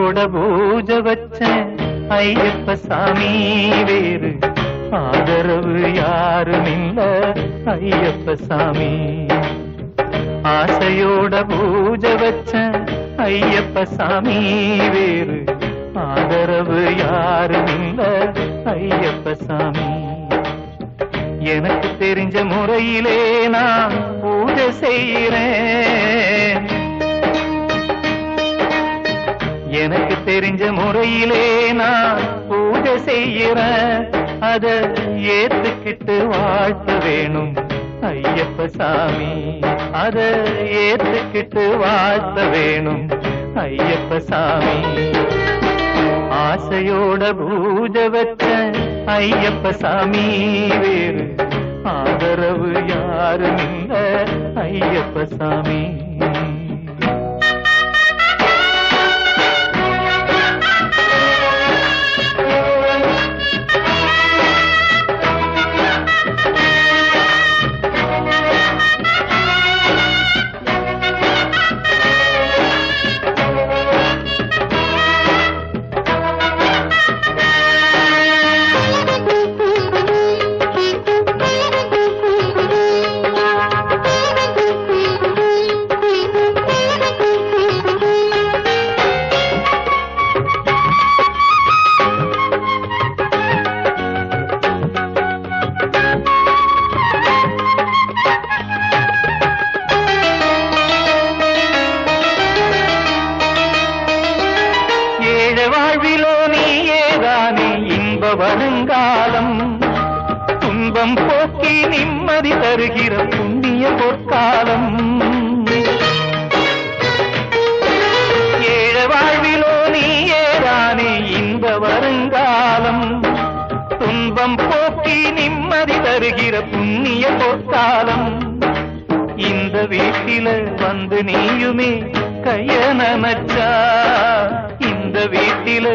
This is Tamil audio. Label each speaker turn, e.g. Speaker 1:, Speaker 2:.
Speaker 1: ஆசையோட பூஜை வச்சேன் ஐயப்ப சாமி, வேறு ஆதரவு யாரும் இல்ல ஐயப்ப சாமி. ஆசையோட பூஜை வச்சேன் ஐயப்ப சாமி, வேறு ஆதரவு யாரும் இல்ல ஐயப்ப சாமி. எனக்கு தெரிஞ்ச முறையிலே நான் பூஜை செய்கிறேன், எனக்கு தெரிஞ்ச முறையிலே நான் பூஜை செய்கிறேன். அத ஏத்துக்கிட்டு வாழ்த்த வேணும் ஐயப்ப சாமி, அத ஏத்துக்கிட்டு வாழ்த்த வேணும் ஐயப்ப சாமி. ஆசையோட பூஜை வச்ச ஐயப்ப சாமி, வேறு ஆதரவு யாரும் இல்ல ஐயப்ப சாமி. வாழ்விலோ நீயேதானே இன்ப வருங்காலம், துன்பம் போக்கி நிம்மதி தருகிற புண்ணிய பொற்காலம். ஏழ வாழ்விலோ நீயேதானே இன்ப வருங்காலம், துன்பம் போக்கி நிம்மதி தருகிற புண்ணிய பொற்காலம். இந்த வீட்டில வந்து நீயுமே கைய நனச்சா, இந்த வீட்டில